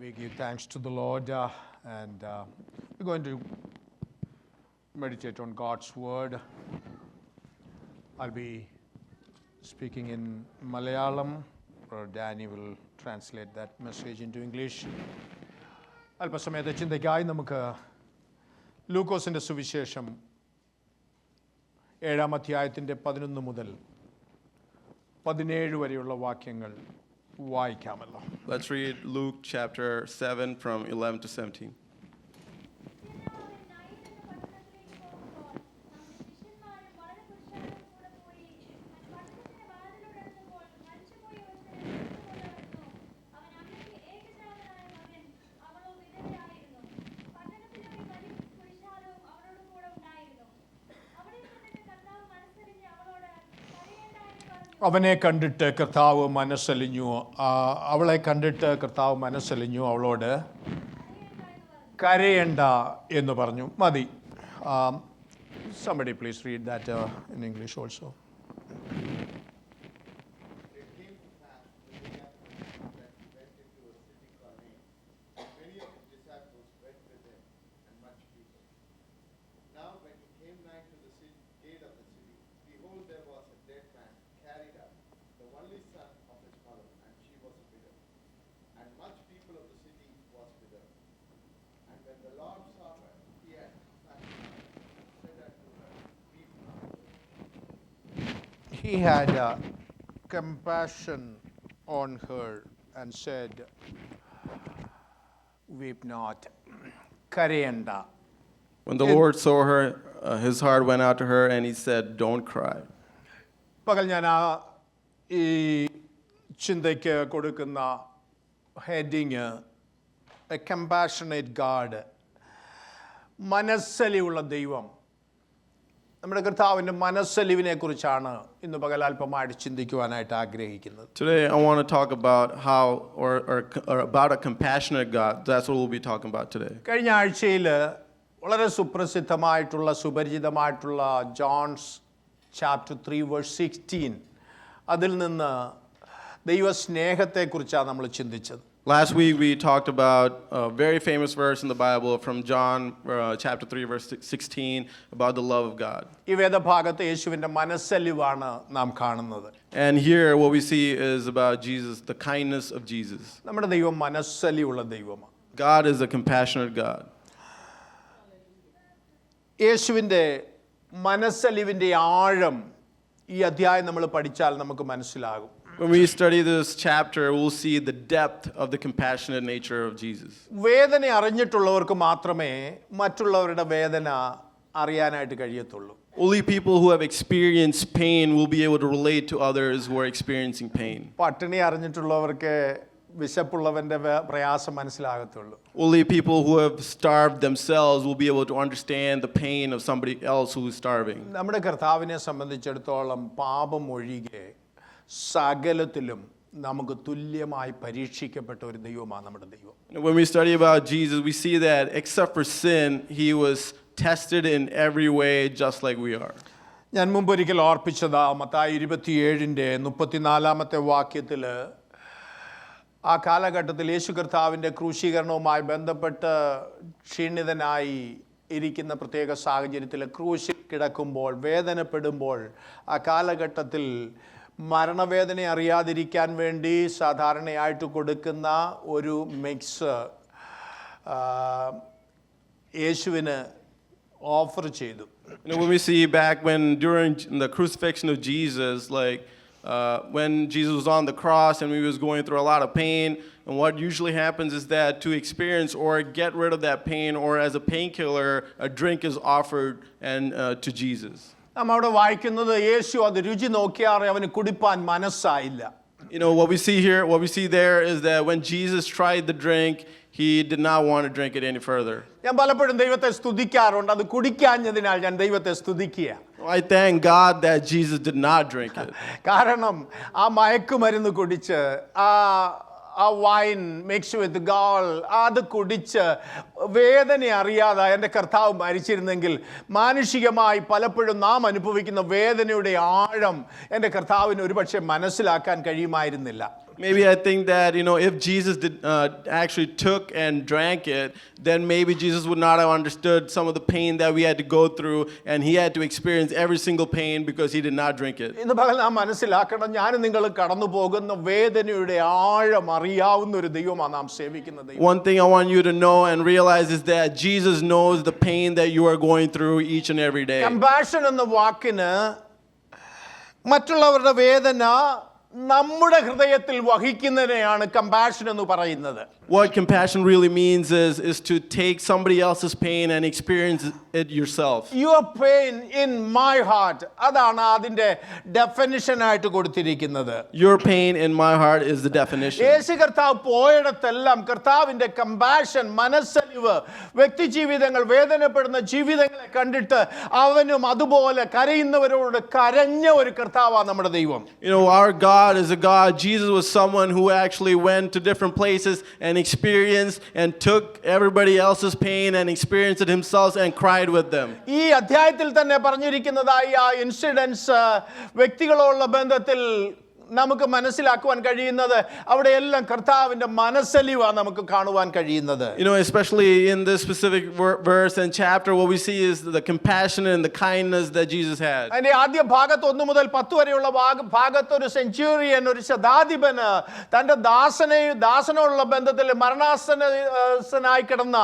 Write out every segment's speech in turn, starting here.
We give thanks to the Lord and we're going to meditate on God's word. I'll be speaking in Malayalam. Brother Danny will translate that message into English. അല്പസമയത്തെ ചിന്തയ്ക്കായി നമുക്ക് ലൂക്കോസിൻ്റെ സുവിശേഷം 7-ാം അധ്യായത്തിൻ്റെ 11 മുതൽ 17 വരെയുള്ള വാക്യങ്ങൾ വായിക്കാമല്ലോ. Let's read Luke chapter 7 from 11 to 17. അവനെ കണ്ടിട്ട് കർത്താവ് മനസ്സലിഞ്ഞു അവളെ കണ്ടിട്ട് കർത്താവ് മനസ്സലിഞ്ഞു അവളോട് കരയണ്ട എന്ന് പറഞ്ഞു. മതി. Somebody please read that in English also. He had compassion on her and said, weep not, കരയണ്ട. When the Lord saw her, his heart went out to her and he said, don't cry. പകൽ ഞാൻ ഈ ചിന്തയ്ക്ക് കൊടുക്കുന്ന heading A compassionate God, മനസ്സലിവുള്ള ദൈവം. നമ്മുടെ കർത്താവിൻ്റെ മനസ്സലിവിനെ കുറിച്ചാണ് ഇന്ന് പകൽ അല്പമായിട്ട് ചിന്തിക്കുവാനായിട്ട് ആഗ്രഹിക്കുന്നത്. Today I want to talk about how or about a compassionate God. That's what we'll be talking about today. കഴിഞ്ഞ ആഴ്ചയിൽ വളരെ സുപ്രസിദ്ധമായിട്ടുള്ള സുപരിചിതമായിട്ടുള്ള ജോൺസ് ചാപ്റ്റർ 3 വേഴ്സ് 16 അതിൽ നിന്ന് ദൈവസ്നേഹത്തെക്കുറിച്ചാണ് നമ്മൾ ചിന്തിച്ചത്. Last week we talked about a very famous verse in the Bible from John chapter 3 verse 16 about the love of God. ഈ വേദഭാഗത്ത് യേശുവിൻ്റെ മനസ്സലിവാണ് നാം കാണുന്നത്. And here what we see is about Jesus, the kindness of Jesus. നമ്മുടെ ദൈവം മനസ്സലിവുള്ള ദൈവമാണ്. God is a compassionate God. യേശുവിൻ്റെ മനസ്സലിവിൻ്റെ ആഴം ഈ അധ്യായം നമ്മൾ പഠിച്ചാൽ നമുക്ക് മനസ്സിലാകും. When we study this chapter, we'll see the depth of the compassionate nature of Jesus. വേദന അറിഞ്ഞിട്ടുള്ളവർക്ക് മാത്രമേ മറ്റുള്ളവരുടെ വേദന അറിയാനായിട്ട് കഴിയത്തുള്ളൂ. Only people who have experienced pain will be able to relate to others who are experiencing pain. പട്ടിണി അറിഞ്ഞിട്ടുള്ളവർക്ക് വിശപ്പുള്ളവന്റെ പ്രയാസം മനസ്സിലാകത്തുള്ളൂ. Only people who have starved themselves will be able to understand the pain of somebody else who is starving. നമ്മുടെ കർത്താവിനെ സംബന്ധിച്ചിടത്തോളം പാപം ഒഴികെ സകലത്തിലും നമുക്ക് തുല്യമായി പരീക്ഷിക്കപ്പെട്ട ഒരു ദൈവമാണ് നമ്മുടെ ദൈവം. When we study about Jesus, we see that except for sin, he was tested in every way just like we are. ഞാൻ മുമ്പൊരിക്കൽ ഓർപ്പിച്ചത് മത്തായി 27:34 വാക്യത്തിൽ ആ കാലഘട്ടത്തിൽ യേശു കർത്താവിൻ്റെ ക്രൂശീകരണവുമായി ബന്ധപ്പെട്ട് ക്ഷീണിതനായി ഇരിക്കുന്ന പ്രത്യേക സാഹചര്യത്തിൽ ക്രൂശിൽ കിടക്കുമ്പോൾ വേദനപ്പെടുമ്പോൾ ആ കാലഘട്ടത്തിൽ മരണവേദന അറിയാതിരിക്കാൻ വേണ്ടി സാധാരണയായിട്ട് കൊടുക്കുന്ന ഒരു മിക്സ് യേശുവിന് ഓഫർ ചെയ്തു. When we see back during the crucifixion of Jesus, when Jesus was on the cross and he was going through a lot of pain, and what usually happens is that to experience or get rid of that pain, or as a painkiller, a drink is offered to Jesus. നാം അവിടെ വായിക്കുന്നത് യേശു അത് രുചി നോക്കിയാറെ അവന് കുടിപ്പാൻ മനസ്സായില്ല. You know, what we see there is that when Jesus tried the drink, he did not want to drink it any further. ഞാൻ പലപ്പോഴും ദൈവത്തെ സ്തുതിക്കാറുണ്ട്, അത് കുടിക്കാഞ്ഞതിനാൽ ഞാൻ ദൈവത്തെ സ്തുതിക്കുക. I thank God that Jesus did not drink it. കാരണം ആ മയക്കുമരുന്ന് കുടിച്ച് ആ വൈൻ മിക്സ് വിത്ത് ഗാൾ അത് കുടിച്ച് വേദന അറിയാതെ എൻ്റെ കർത്താവ് മരിച്ചിരുന്നെങ്കിൽ മാനുഷികമായി പലപ്പോഴും നാം അനുഭവിക്കുന്ന വേദനയുടെ ആഴം എൻ്റെ കർത്താവിന് ഒരുപക്ഷെ മനസ്സിലാക്കാൻ കഴിയുമായിരുന്നില്ല. Maybe I think that, if Jesus did actually took and drank it, then maybe Jesus would not have understood some of the pain that we had to go through, and he had to experience every single pain because he did not drink it. ഇന്ന് പകൽ നാം മനസ്സിലാക്കണം, ഞാനും നിങ്ങൾ കടന്നു പോകുന്ന വേദനയുടെ ആഴം അറിയാവുന്ന ഒരു ദൈവമാണ് നാം സേവിക്കുന്ന ദൈവം. One thing I want you to know and realize is that Jesus knows the pain that you are going through each and every day. Compassion എന്ന വാക്കിന് മറ്റുള്ളവരുടെ വേദന നമ്മുടെ ഹൃദയത്തിൽ വഹിക്കുന്നതിനെയാണ് കമ്പാഷൻ എന്ന് പറയുന്നത്. What compassion really means is to take somebody else's pain and experience it yourself. Your pain in my heart, അതാണ് അതിന്റെ ഡെഫിനിഷൻ ആയിട്ട് കൊടുത്തിരിക്കുന്നത്. Your pain in my heart is the definition. യേശു കർത്താവ് പോയിടത്തെല്ലാം കർത്താവിന്റെ കമ്പാഷൻ, മനസ്സലിവ്, വ്യക്തി ജീവിതങ്ങൾ, വേദനപ്പെടുന്ന ജീവിതങ്ങളെ കണ്ടിട്ട് അവനും അതുപോലെ കരയുന്നവരോട് കരഞ്ഞ ഒരു കർത്താവാണ് നമ്മുടെ ദൈവം. Our God is a God. Jesus was someone who actually went to different places and experienced and took everybody else's pain and experienced it himself and cried with them. ഈ അധ്യായത്തിൽ തന്നെ പറഞ്ഞിരിക്കുന്നതായി ആ ഇൻസിഡൻസ് വ്യക്തികളോടുള്ള ബന്ധത്തിൽ നമുക്ക് മനസ്സിലാക്കുവാൻ കഴിയുന്നത് അവിടെയെല്ലാം കർത്താവിന്റെ മനസ്സലിവാണ് നമുക്ക് കാണുവാൻ കഴിയുന്നത്. Especially in this specific verse and chapter, what we see is the compassion and the kindness that Jesus had. അതിന്റെ ആദ്യ ഭാഗത്ത് 1 മുതൽ 10 വരെയുള്ള ഭാഗത്ത് ഒരു സെഞ്ചുറിയൻ, ഒരു ശതാധിപന് തന്റെ ദാസനോടുള്ള ബന്ധത്തിൽ മരണാസനായി കിടന്ന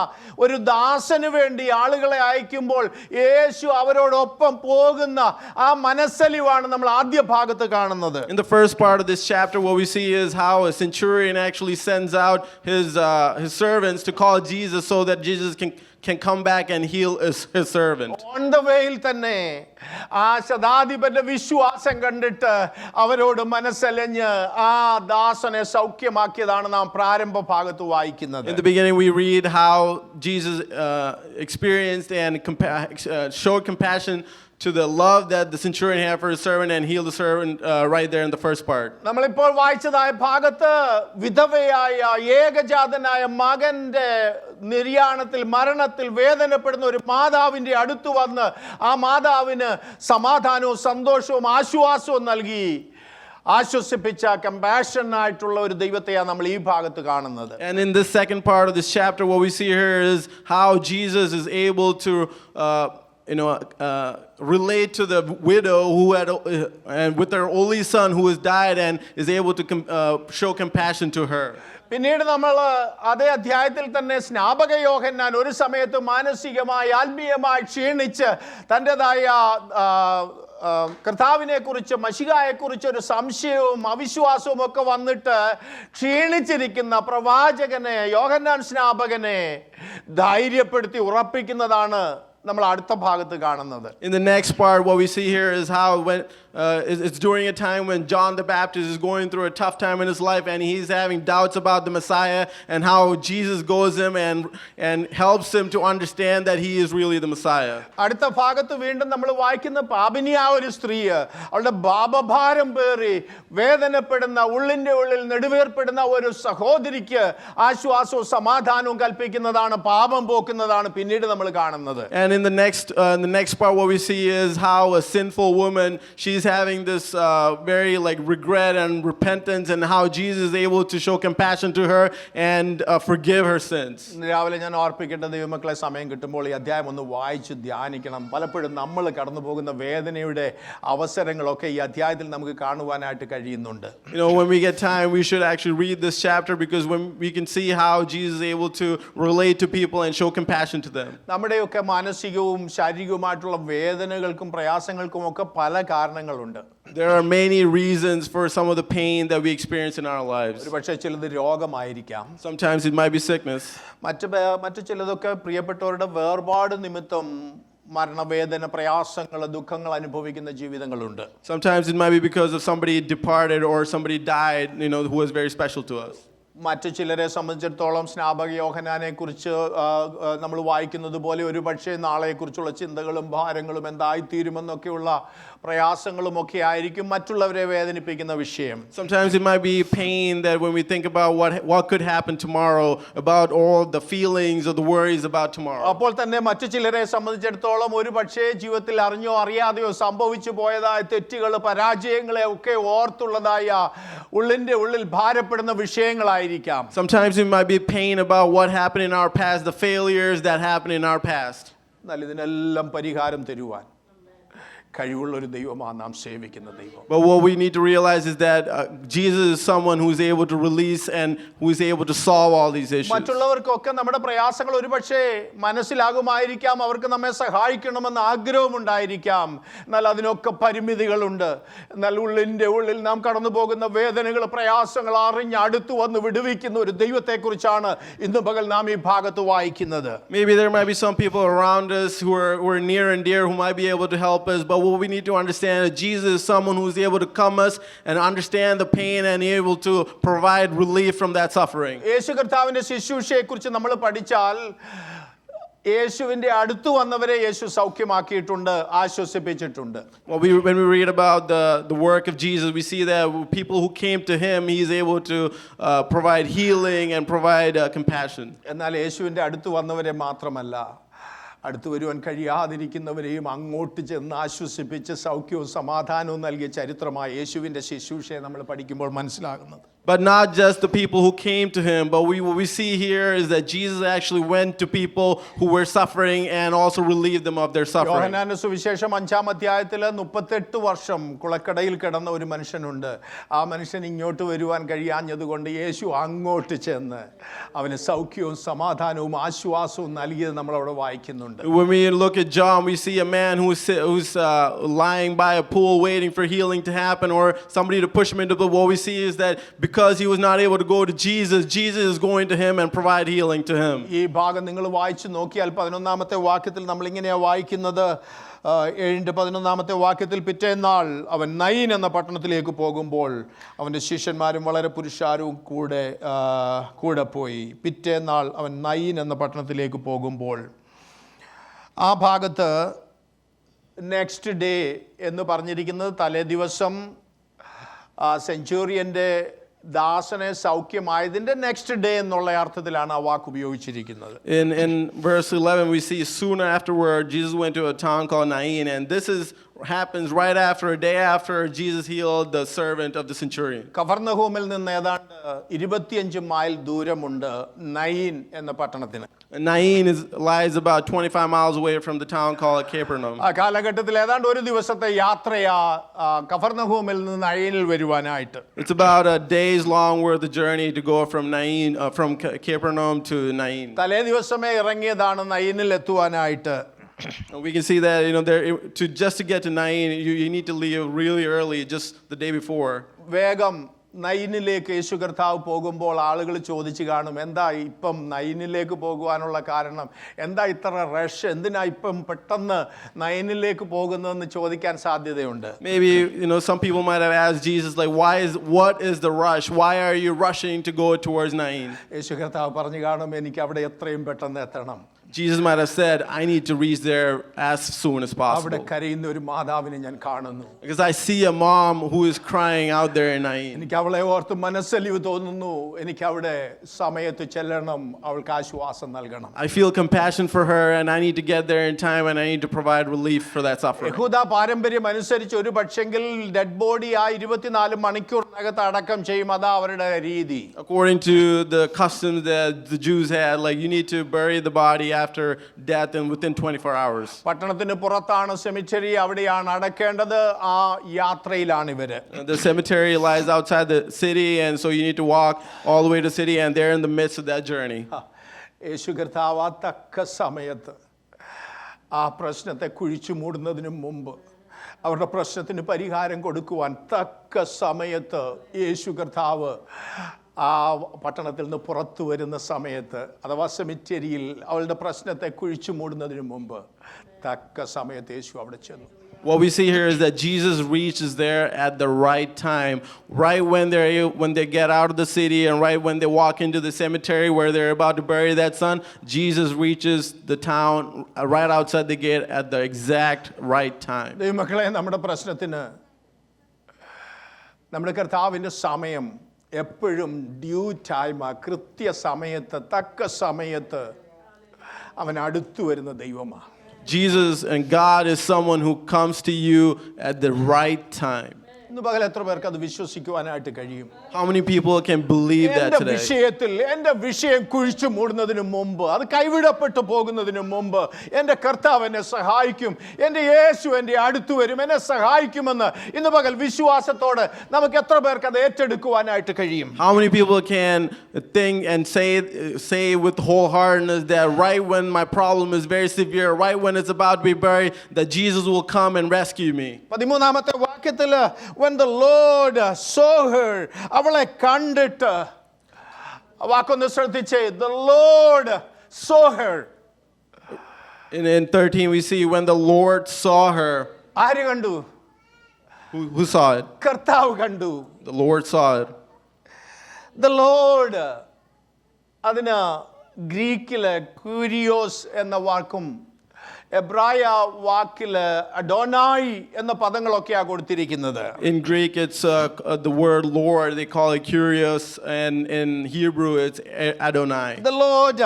ഒരു ദാസന് വേണ്ടി ആളുകളെ അയക്കുമ്പോൾ യേശു അവരോടൊപ്പം പോകുന്ന ആ മനസ്സലിവാണ് നമ്മൾ ആദ്യ ഭാഗത്ത് കാണുന്നത്. In the first part of this chapter, what we see is how a centurion actually sends out his servants to call Jesus so that Jesus can come back and heal his servant. On the way തന്നെ ആ ശതാധിപന്റെ വിശ്വാസം കണ്ടിട്ട് അവരോട് മനസ്സലിഞ്ഞ് ആ ദാസനെ സൗഖ്യമാക്കിയതാണ് നാം പ്രാരംഭ ഭാഗത്ത് വായിക്കുന്നത്. In the beginning we read how Jesus experienced and showed compassion to the love that the centurion had for his servant and healed the servant right there in the first part. നമ്മളിപ്പോൾ വായിച്ചതായ ഭാഗത്ത് വിധവയായ ഏകജാതനായ മകന്റെ നിര്യാണത്തിൽ, മരണത്തിൽ വേദനപ്പെടുന്ന ഒരു മാതാവിന്റെ അടുത്ത് വന്ന് ആ മാതാവിന് സമാധാനവും സന്തോഷവും ആശ്വാസവും നൽകി ആശ്വസിപ്പിച്ച കമ്പാഷൻ ആയിട്ടുള്ള ഒരു ദൈവത്തെയാണ് നമ്മൾ ഈ ഭാഗത്ത് കാണുന്നത്. And in this second part of this chapter, what we see here is how Jesus is able to relate to the widow who had and with her only son who has died and is able to show compassion to her. പിന്നീട് നമ്മൾ അതേ അധ്യായത്തിൽ തന്നെ സ്നാപക യോഹന്നാൻ ഒരു സമയത്ത് മാനസികമായി ആത്മീയമായി ക്ഷീണിച്ച് തൻ്റെതായ കർത്താവിനെ കുറിച്ച്, മശിഹായെ കുറിച്ച് ഒരു സംശയവും അവിശ്വാസവും ഒക്കെ വന്നിട്ട് ക്ഷീണിച്ചിരിക്കുന്ന പ്രവാചകനെ, യോഹന്നാൻ സ്നാപകനെ ധൈര്യപ്പെടുത്തി ഉറപ്പിക്കുന്നതാണ് നമ്മൾ അടുത്ത ഭാഗത്ത് കാണുന്നത്. In the next part, what we see here is how when it's during a time when John the Baptist is going through a tough time in his life and he's having doubts about the Messiah, and how Jesus goes him and helps him to understand that he is really the Messiah. അടുത്ത ഭാഗത്ത് വീണ്ടും നമ്മൾ വായിക്കുന്ന പാപിനിയായ ഒരു സ്ത്രീ അവളുടെ പാപഭാരം പേറി വേദനപ്പെടുന്ന, ഉള്ളിന്റെ ഉള്ളിൽ നെടുവേർപ്പെടുന്ന ഒരു സഹോദരിക്ക് ആശ്വാസവും സമാധാനവും കൽപ്പിക്കുന്നതാണ്, പാപം പോക്കുന്നതാണ് പിന്നീട് നമ്മൾ കാണുന്നത്. And in the next part, what we see is how a sinful woman, she's having this very regret and repentance, and how Jesus is able to show compassion to her and forgive her sins. രാവിലെ ഞാൻ ഓർപ്പിക്കേണ്ട ദൈവമക്കളെ, സമയം കിട്ടുമ്പോൾ ഈ അധ്യായം ഒന്ന് വായിച്ച് ധ്യാനിക്കണം. പലപ്പോഴും നമ്മൾ കടന്നു പോകുന്ന വേദനയുടെ അവസരങ്ങളൊക്കെ ഈ അധ്യായത്തിൽ നമുക്ക് കാണുവാനായിട്ട് കഴിയുന്നുണ്ട്. When we get time, we should actually read this chapter, because when we can see how Jesus is able to relate to people and show compassion to them. നമ്മുടെയൊക്കെ മാനസികവും ശാരീരികവുമായിട്ടുള്ള വേദനകൾക്കും പ്രയാസങ്ങൾക്കും ഒക്കെ പല കാരണങ്ങളുണ്ട്. There are many reasons for some of the pain that we experience in our lives. ഒരുപക്ഷെ ചിലത് രോഗമായിരിക്കാം. Sometimes it might be sickness. മറ്റു ചിലതൊക്കെ പ്രിയപ്പെട്ടവരുടെ വേർപാട് നിമിത്തം മരണവേദന, പ്രയാസങ്ങൾ, ദുഃഖങ്ങൾ അനുഭവിക്കുന്ന ജീവിതങ്ങളുണ്ട്. Sometimes it might be because of somebody departed or somebody died, who was very special to us. മറ്റു ചിലരെ സംബന്ധിച്ചിടത്തോളം സ്നാപക യോഹന്നാനെ കുറിച്ച് നമ്മൾ വായിക്കുന്നത് പോലെ ഒരു പക്ഷേ നാളെക്കുറിച്ചുള്ള ചിന്തകളും ഭാരങ്ങളും എന്തായിത്തീരുമെന്നൊക്കെയുള്ള പ്രയാസങ്ങളും ഒക്കെ ആയിരിക്കും മറ്റുള്ളവരെ വേദനിപ്പിക്കുന്ന വിഷയം. Sometimes it might be pain that when we think about what could happen tomorrow, about all the feelings or the worries about tomorrow. അപ്പോൾ തന്നെ മറ്റു ചിലരെ സംബന്ധിച്ചിടത്തോളം ഒരു പക്ഷേ ജീവിതത്തിൽ അറിഞ്ഞോ അറിയാതെയോ സംഭവിച്ചു പോയതായ തെറ്റുകൾ പരാജയങ്ങളെ ഒക്കെ ഓർത്തുള്ളതായ ഉള്ളിൻ്റെ ഉള്ളിൽ ഭാരപ്പെടുന്ന വിഷയങ്ങളായിരിക്കാം. Sometimes it might be pain about what happened in our past, the failures that happened in our past. എന്നാൽ ഇതിനെല്ലാം പരിഹാരം തരുവാൻ കഴിവുള്ള ഒരു ദൈവമാണ് നാം സേവിക്കുന്ന ദൈവം. But what we need to realize is that Jesus is someone who is able to release and who is able to solve all these issues. മറ്റുള്ളവർക്കൊക്കെ നമ്മുടെ പ്രയാസങ്ങൾ ഒരുപക്ഷേ മനസ്സിലാകുമായിരിക്കാം, അവർക്ക് നമ്മെ സഹായിക്കണമെന്ന് ആഗ്രഹമുണ്ടായിരിക്കാം. എന്നാൽ അതിനൊക്കെ പരിമിതികളുണ്ട്. എന്നാൽ ഉള്ളിൻ്റെ ഉള്ളിൽ നാം കടന്നു പോകുന്ന വേദനകൾ പ്രയാസങ്ങൾ അറിഞ്ഞ് അടുത്ത് വന്ന് വിടുവിക്കുന്ന ഒരു ദൈവത്തെക്കുറിച്ചാണ് ഇന്ന് പകൽ നാം ഈ ഭാഗത്ത് വായിക്കുന്നത്. Maybe there might be some people around us who are near and dear who might be able to help us, but what we need to understand is Jesus is someone who is able to come us and understand the pain and able to provide relief from that suffering. യേശു കർത്താവിന്റെ ശുശ്രൂഷയെക്കുറിച്ച് നമ്മൾ പഠിച്ചാൽ യേശുവിന്റെ അടുത്ത് വന്നവരെ യേശു സൗഖ്യമാക്കിയിട്ടുണ്ട്, ആശ്വസിപ്പിച്ചിട്ടുണ്ട്. When we read about the work of Jesus, we see that people who came to him, he is able to provide healing and provide compassion. എന്നാൽ യേശുവിന്റെ അടുത്ത് വന്നവരെ മാത്രമല്ല, അടുത്ത് വരുവാൻ കഴിയാതിരിക്കുന്നവരെയും അങ്ങോട്ട് ചെന്ന് ആശ്വസിപ്പിച്ച് സൗഖ്യവും സമാധാനവും നൽകിയ ചരിത്രമായ യേശുവിൻ്റെ ശുശ്രൂഷയെ നമ്മൾ പഠിക്കുമ്പോൾ മനസ്സിലാകുന്നത്. But not just the people who came to him, but what we see here is that Jesus actually went to people who were suffering and also relieved them of their suffering. യോഹന്നാന്റെ സുവിശേഷം 5-ാം അധ്യായത്തിൽ 38 വർഷം കുളക്കടയിൽ കിടന്ന ഒരു മനുഷ്യനുണ്ട്. ആ മനുഷ്യൻ ഇങ്ങോട്ട് വരുവാൻ കഴിയാഞ്ഞതുകൊണ്ട് യേശു അങ്ങോട്ട് ചെന്ന് അവന് സൗഖ്യവും സമാധാനവും ആശ്വാസവും നൽകിയത് നമ്മൾ അവിടെ വായിക്കുന്നുണ്ട്. When we look at John, we see a man who's lying by a pool waiting for healing to happen or somebody to push him into the pool. What we see is that because he was not able to go to Jesus, Jesus is going to him and provide healing to him. ഈ ഭാഗം നിങ്ങൾ വായിച്ചു നോക്കിയാൽ 11-ാമത്തെ വാക്യത്തിൽ നമ്മൾ ഇങ്ങനെയാണ് വായിക്കുന്നത്. 11-ാമത്തെ വാക്യത്തിൽ പിറ്റേന്നാൾ അവൻ നൈൻ എന്ന പട്ടണത്തിലേക്ക് പോകുമ്പോൾ അവൻ്റെ ശിഷ്യന്മാരും വളരെ പുരുഷാരവും കൂടെ പോയി. പിറ്റേന്നാൾ അവൻ നൈൻ എന്ന പട്ടണത്തിലേക്ക് പോകുമ്പോൾ ആ ഭാഗത്ത് നെക്സ്റ്റ് ഡേ എന്ന് പറഞ്ഞിരിക്കുന്നത് തലേ ദിവസം സെഞ്ചൂറിയൻ്റെ ദാസനെ സൗഖ്യമായതിൻ്റെ നെക്സ്റ്റ് ഡേ എന്നുള്ള അർത്ഥത്തിലാണ് ആ വാക്ക് ഉപയോഗിച്ചിരിക്കുന്നത്. In verse 11 we see soon afterward Jesus went to a town called Nain, and this happens right after, a day after Jesus healed the servant of the centurion. കഫർന്നഹൂമിൽ നിന്ന് ഏതാണ്ട് 25 മൈൽ ദൂരമുണ്ട് nine എന്ന പട്ടണത്തിന്. Nain lies about 25 miles away from the town called Capernaum. ആ കാലഘട്ടത്തിൽ ഏതാണ്ട് ഒരു ദിവസത്തെ യാത്രയാ കഫർന്നഹൂമിൽ നിന്ന് നൈനിൽ വരുവാനായിട്ട്. It's about a day's long worth of journey to go from Nain, from Capernaum to Nain. തലേ ദിവസമേ ഇറങ്ങിയതാണ് നൈനിൽ എത്തുവാനായിട്ട്. We can see that, just to get to Nain, you need to leave really early, just the day before. വേഗം നൈനിലേക്ക് യേശു കർത്താവ് പോകുമ്പോൾ ആളുകൾ ചോദിച്ചു കാണും, എന്താ ഇപ്പം നൈനിലേക്ക് പോകുവാനുള്ള കാരണം, എന്താ ഇത്ര റഷ്, എന്തിനാ ഇപ്പം പെട്ടെന്ന് നൈനിലേക്ക് പോകുന്നതെന്ന് ചോദിക്കാൻ സാധ്യതയുണ്ട്. Maybe some people might have asked Jesus, like, what is the rush? Why are you rushing to go towards Nain? യേശു കർത്താവ് പറഞ്ഞു കാണും, എനിക്ക് അവിടെ എത്രയും പെട്ടെന്ന് എത്തണം. Jesus might have said, I need to reach there as soon as അവിടെ possible. കരയുന്ന ഒരു മാതാവിനെ ഞാൻ കാണുന്നു. Because I see a mom who is crying out there in Nain. എനിക്ക് അവളെ ഓർത്ത് മനസ്സലിവ് തോന്നുന്നു. എനിക്ക് അവിടെ സമയത്ത് ചെല്ലണം, അവൾക്ക് ആശ്വാസം നൽകണം. I feel compassion for her, and I need to get there in time, and I need to provide relief for that suffering. യഹൂദ പാരമ്പര്യം അനുസരിച്ച് ഒരു പക്ഷെങ്കിൽ ഡെഡ് ബോഡി ആ 24 മണിക്കൂറിനകത്ത് അടക്കം ചെയ്യും. അതാ അവരുടെ രീതി. According to the customs that the Jews had, like, you need to bury the body after death and within 24 hours. പട്ടണത്തിന് പുറത്താണ് സെമിറ്ററി, അവിടെയാണ് അടക്കേണ്ടത്. ആ യാത്രയിലാണ് ഇവര്. The cemetery lies outside the city, and so you need to walk all the way to the city, and they're in the midst of that journey. യേശു കർത്താവ് തക്ക സമയത്ത് ആ പ്രശ്നത്തെ കുഴിച്ചു മൂടുന്നതിന് മുമ്പ് അവരുടെ പ്രശ്നത്തിന് പരിഹാരം കൊടുക്കുവാൻ തക്ക സമയത്ത് യേശു കർത്താവ് ആ പട്ടണത്തിൽ നിന്ന് പുറത്തു വരുന്ന സമയത്ത്, അഥവാ സെമിറ്റരിയിൽ അവളുടെ പ്രശ്നത്തെ കുഴിച്ചു മൂടുന്നതിന് മുമ്പ് തക്ക സമയത്ത് യേശു അവിടെ ചെന്നു. What we see here is that Jesus reaches there at the right time, right when they get out of the city and right when they walk into the cemetery where they're about to bury that son. Jesus reaches the town right outside the gate at the exact right time. ദൈവമക്കളെ, നമ്മുടെ പ്രശ്നത്തിന് നമ്മുടെ കർത്താവിൻ്റെ സമയം എപ്പോഴും due time, കൃത്യസമയത്ത് തക്ക സമയത്ത് അവൻ അടുത്തു വരുന്ന ദൈവമാണ്. Jesus and God is someone who comes to you at the right time. ഇന്ന് പകൽ എത്ര പേർക്ക് അത് വിശ്വസിക്കുവാനായിട്ട് കഴിയും? How many people can believe that today? എൻ്റെ വിഷയം കുഴിച്ചു മൂടുന്നതിന് മുമ്പ്, അത് കൈവിടപ്പെട്ടു പോകുന്നതിന് മുമ്പ് എൻ്റെ കർത്താവ് എന്നെ സഹായിക്കും, എൻ്റെ യേശു എൻ്റെ അടുത്ത് വരും, എന്നെ സഹായിക്കുമെന്ന് ഇന്ന് പകൽ വിശ്വാസത്തോടെ നമുക്ക് എത്ര പേർക്ക് അത് ഏറ്റെടുക്കുവാനായിട്ട് കഴിയും? How many people can think and say with wholeheartedness that right when my problem is very severe, right when it's about to be buried, that Jesus will come and rescue me? 13ാമത്തെ വാക്യത്തിൽ when the Lord saw her, അവളെ കണ്ടിട്ട്, വാക്കൊന്ന് ശ്രദ്ധിച്ചേ, the Lord saw her. In 13 we see when the Lord saw her. ആര് കണ്ടു? Who saw it? കർത്താവ് കണ്ടു. The Lord saw it. The Lord, അതിന് ഗ്രീക്കില് curios എന്ന വാക്കും എബ്രായ വാക്കില് അഡോനായി എന്ന പദങ്ങളൊക്കെയാണ് കൊടുത്തിരിക്കുന്നത്. In Greek it's the word Lord, they call it Kyrios, and in Hebrew it's Adonai. The Lord,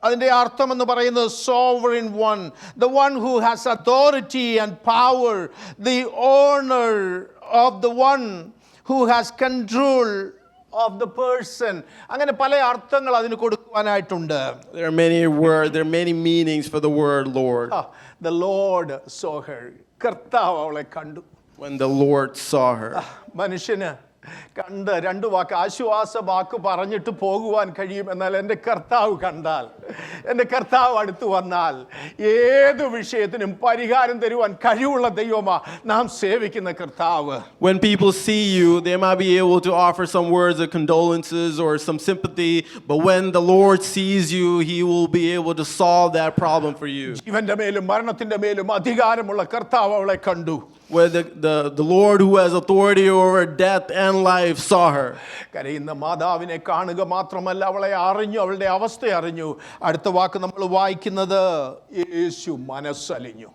അതിന്റെ അർത്ഥം എന്ന് പറയുന്നത് sovereign one, the one who has authority and power, the owner of the one who has control of the person. അങ്ങനെ പല അർത്ഥങ്ങൾ അതിന് കൊടുക്കുവാനായിട്ടുണ്ട്. There are many meanings for the word Lord. The Lord saw her. കർത്താവ് അവളെ കണ്ടു. When the Lord saw her. മനുഷ്യന് കണ്ട് രണ്ട് വാക്ക് ആശ്വാസ വാക്ക് പറഞ്ഞിട്ട് പോകുവാൻ കഴിയും. എന്നാൽ എൻ്റെ കർത്താവ് കണ്ടാൽ, എൻ്റെ കർത്താവ് അടുത്ത് വന്നാൽ ഏത് വിഷയത്തിനും പരിഹാരം തരുവാൻ കഴിവുള്ള ദൈവമാ നാം സേവിക്കുന്ന കർത്താവ്. When people see you, they might be able to offer some words of condolences or some sympathy, but when the Lord sees you, he will be able to solve that problem for you. ജീവന്റെ മേലും മരണത്തിന്റെ മേലും അധികാരമുള്ള കർത്താവ് അവളെ കണ്ടു. Where the Lord who has authority over death and life saw her. കരയുന്ന മാതാവിനെ കാണുക മാത്രമല്ല, അവളെ അറിഞ്ഞു, അവളുടെ അവസ്ഥ അറിഞ്ഞു. അടുത്ത വാക്ക് നമ്മൾ വായിക്കുന്നത് യേശു മനസ്സലിഞ്ഞു.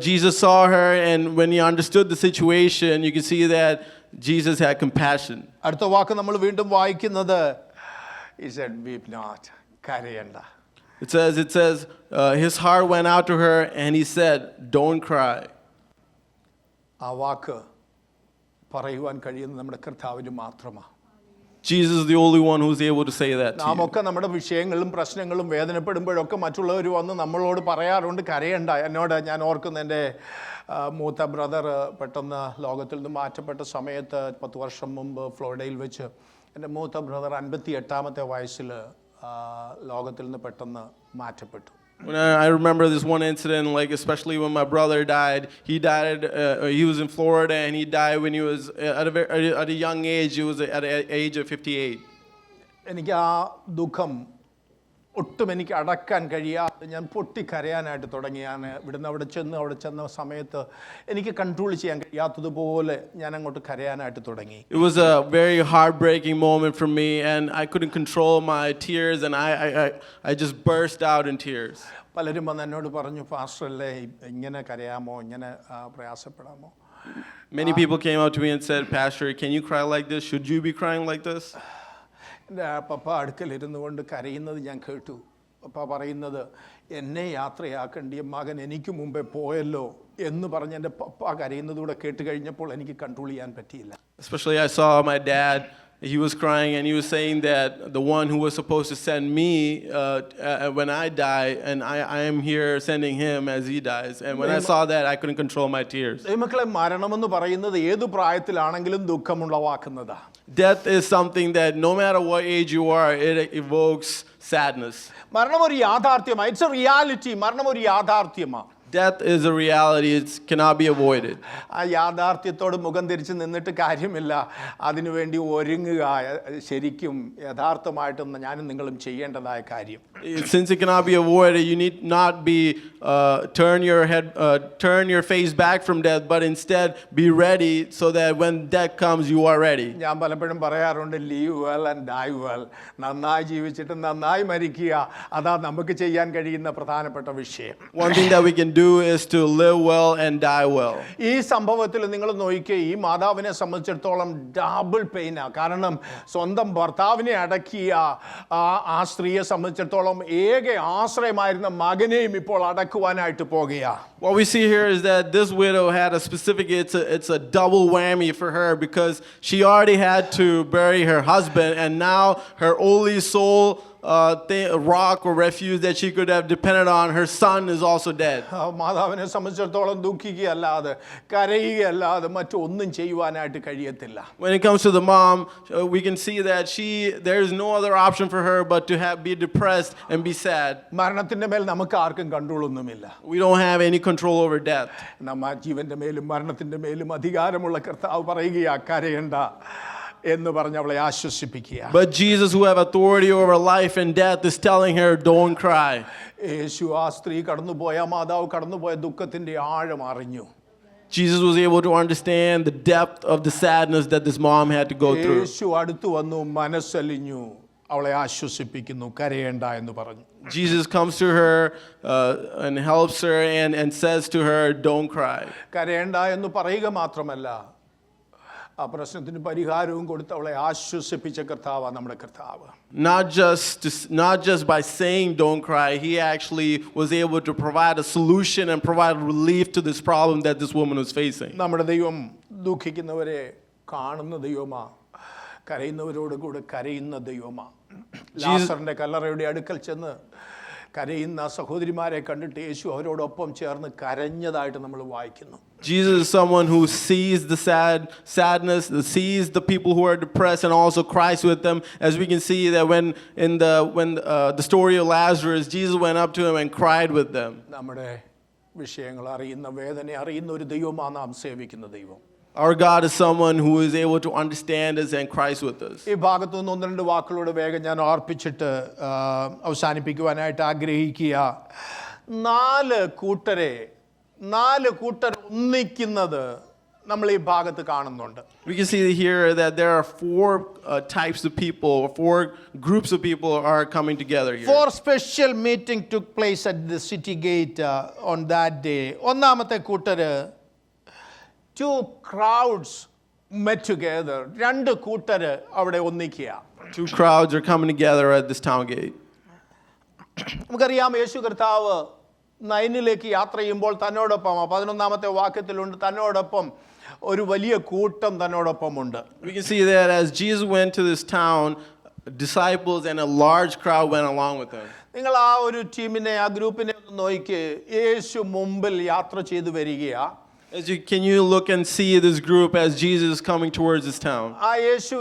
Jesus saw her, and when he understood the situation, you can see that Jesus had compassion. അടുത്ത വാക്ക് നമ്മൾ വീണ്ടും വായിക്കുന്നത് he said, weep not, കരയണ്ട. It says his heart went out to her and he said, don't cry. ആ വാക്ക് പറയുവാൻ കഴിയുന്നത് നമ്മുടെ കർത്താവിന് മാത്രമാണ്. Jesus is the only one who's able to say that to you. നാമൊക്കെ നമ്മുടെ വിഷയങ്ങളും പ്രശ്നങ്ങളും വേദനപ്പെടുമ്പോഴൊക്കെ മറ്റുള്ളവർ വന്ന് നമ്മളോട് പറയാറുണ്ട് കരയണ്ട. എന്നോട് ഞാൻ ഓർക്കുന്ന എൻ്റെ മൂത്ത ബ്രദർ പെട്ടെന്ന് ലോകത്തിൽ നിന്ന് മാറ്റപ്പെട്ട സമയത്ത് 10 വർഷം മുമ്പ് ഫ്ലോറിഡയിൽ വെച്ച് എൻ്റെ മൂത്ത ബ്രദർ 58ാമത്തെ വയസ്സിൽ ലോകത്തിൽ നിന്ന് പെട്ടെന്ന് മാറ്റപ്പെട്ടു. When I remember this one incident, like especially when my brother died. He was in Florida and he died when he was at a young age. He was at the age of 58. എനിക്ക് ആ ദുഃഖം ഒട്ടും എനിക്ക് അടക്കാൻ കഴിയാതെ ഞാൻ പൊട്ടിക്കരയാനായിട്ട് തുടങ്ങി. ഞാൻ ഇവിടുന്ന് അവിടെ ചെന്ന സമയത്ത് എനിക്ക് കൺട്രോൾ ചെയ്യാൻ കഴിയാത്തതുപോലെ ഞാൻ അങ്ങോട്ട് കരയാനായിട്ട് തുടങ്ങി. It was a very heartbreaking moment for me, and I couldn't control my tears, and I just burst out in tears. പലരും വന്ന് എന്നോട് പറഞ്ഞു, പാസ്റ്റർ അല്ലേ ഇങ്ങനെ കരയാമോ, ഇങ്ങനെ പ്രയാസപ്പെടാമോ? Many people came up to me and said, Pastor, can you cry like this? Should you be crying like this? എൻ്റെ പപ്പ അടുക്കലിരുന്നു കൊണ്ട് കരയുന്നത് ഞാൻ കേട്ടു. പപ്പ പറയുന്നത്, എന്നെ യാത്രയാക്കേണ്ടിയ മകൻ എനിക്ക് മുമ്പേ പോയല്ലോ എന്ന് പറഞ്ഞ് എൻ്റെ പപ്പ കരയുന്നതൂടെ കേട്ട് കഴിഞ്ഞപ്പോൾ എനിക്ക് കൺട്രോൾ ചെയ്യാൻ പറ്റിയില്ല. Especially I saw my dad, he was crying and he was saying that the one who was supposed to send me when I die, and I am here sending him as he dies. And when I saw that, I couldn't control my tears. ദൈവമക്കളെ, മരണമെന്ന് പറയുന്നത് ഏത് പ്രായത്തിലാണെങ്കിലും ദുഃഖമുളവാക്കുന്നതാണ്. Death is something that no matter what age you are, it evokes sadness. മരണം ഒരു യാഥാർത്ഥ്യമാണ്. It's A reality. മരണം ഒരു യാഥാർത്ഥ്യമാണ്. Death is a reality, it cannot be avoided. ആ യാഥാർത്ഥ്യത്തോട് മുഖം തിരിച്ച് നിന്നിട്ട് കാര്യമില്ല. അതിനുവേണ്ടി ഒരുങ്ങുക ശരിക്കും യഥാർത്ഥമായിട്ടും ഞാനും നിങ്ങളും ചെയ്യേണ്ടതായ കാര്യം. Since it cannot be avoided, you need not be turn your face back from death, but instead be ready so that when death comes, you are ready. ഞാൻ പലപ്പോഴും പറയാറുണ്ട്, live well and die well. നന്നായി ജീവിച്ചിട്ട് നന്നായി മരിക്കുക, അതാ നമുക്ക് ചെയ്യാൻ കഴിയുന്ന പ്രധാനപ്പെട്ട വിഷയം. One thing that we can do is to live well and die well. ഈ സംഭവത്തിൽ നിങ്ങൾ നോക്കിക്കേ, ഈ മാതാവിനെ സംബന്ധിച്ചിടത്തോളം ഡബിൾ പെയിനാ. കാരണം സ്വന്തം ഭർത്താവിനെ അടക്കിയ ആ സ്ത്രീയെ സംബന്ധിച്ചിടത്തോളം ഏക ആശ്രയമായിരുന്ന മകനെയും ഇപ്പോൾ അടക്കുവാനായിട്ട് പോകുക. What we see here is that this widow had a specific, it's a double whammy for her, because she already had to bury her husband, and now her only soul rock or refuge that she could have depended on, her son, is also dead. മാതാവിനെ സംബന്ധിച്ചിടത്തോളം ദുഃഖിക്കുകയല്ലാതെ കരയുകയല്ലാതെ മറ്റൊന്നും ചെയ്യുവാനായിട്ട് കഴിയത്തില്ല. When it comes to the mom, we can see that there is no other option for her but to be depressed and be sad. മരണത്തിന്റെ മേൽ നമുക്ക് ആർക്കും control ഒന്നുമില്ല. We don't have any control over death. നമ്മ ജീവന്റെ മേലും മരണത്തിന്റെ മേലും അധികാരമുള്ള കർത്താവ് പറയുകയാ, കരയണ്ട എന്ന് പറഞ്ഞ് അവളെ ആശ്വസിപ്പിക്കുക. But Jesus, who have authority over life and death, is telling her, don't cry. യേശു ആ സ്ത്രീ കടന്നുപോയ, മാതാവ് കടന്നുപോയ ദുഃഖത്തിന്റെ ആഴം അറിഞ്ഞു. Jesus was able to understand the depth of the sadness that this mom had to go through. യേശു അടുത്തു വന്നു, മനസ്സലിഞ്ഞു, അവളെ ആശ്വസിപ്പിക്കുന്നു, കരയേണ്ട എന്ന് പറഞ്ഞു. Jesus comes to her and helps her and says to her, don't cry. കരയേണ്ട എന്ന് പറയുക മാത്രമല്ല, ആ പ്രശ്നത്തിന് പരിഹാരവും കൊടുത്ത് അവളെ ആശ്വസിപ്പിച്ച കർത്താവാണ് നമ്മുടെ കർത്താവ്. Not just by saying don't cry, he actually was able to provide a solution and provide relief to this problem that this woman was facing. നമ്മുടെ ദൈവം ദുഃഖിക്കുന്നവരെ കാണുന്ന ദൈവമാ, കരയുന്നവരോട് കൂടെ കരയുന്ന ദൈവമാ. ലാസറിന്റെ കല്ലറയുടെ അടുക്കൽ ചെന്ന് കരയുന്ന സഹോദരിമാരെ കണ്ടിട്ട് യേശു അവരോടൊപ്പം ചേർന്ന് കരഞ്ഞതായിട്ട് നമ്മൾ വായിക്കുന്നു. Jesus is someone who sees the sadness, sees the people who are depressed, and also cries with them. As we can see that when the story of Lazarus, Jesus went up to him and cried with them. നമ്മുടെ വിഷയങ്ങൾ അറിയുന്ന, വേദന അറിയുന്ന ഒരു ദൈവമാണ് നാം സേവിക്കുന്ന ദൈവം. Our God is someone who is able to understand us and cries with us. ഈ ഭാഗത്തു നിന്ന് ഒന്ന് രണ്ട് വാക്കുകളോട് വേഗം ഞാൻ ഓർപ്പിച്ചിട്ട് അവസാനിപ്പിക്കുവാനായിട്ട് ആഗ്രഹിക്കുക. നാല് കൂട്ടർ ഒന്നിക്കുന്നത് നമ്മൾ ഈ ഭാഗത്ത് കാണുന്നുണ്ട്. We can see here that there are four types of people, four groups of people are coming together here. Four special meeting took place at the city gate on that day. ഒന്നാമത്തെ കൂട്ടര്, two crowds met together. രണ്ട് കൂട്ടര് അവിടെ ഒന്നിക്കുക. Two crowds are coming together at this town gate. നമുക്കറിയാം, യേശു കർത്താവ് നൈനിലേക്ക് യാത്ര ചെയ്യുമ്പോൾ തന്നോടൊപ്പം 11ാമത്തെ വാക്യത്തിലുണ്ട്, തന്നോടൊപ്പം ഒരു വലിയ കൂട്ടം തന്നോടൊപ്പമുണ്ട്. We can see that as Jesus went to this town, disciples and a large crowd went along with him. നിങ്ങൾ ആ ഒരു ടീമിനെ, ആ ഗ്രൂപ്പിനെ ഒന്ന് നോക്കി. യേശു മുമ്പിൽ യാത്ര ചെയ്തു വരികയാ. Can you look and see this group as Jesus is coming towards this town? ആ യേശു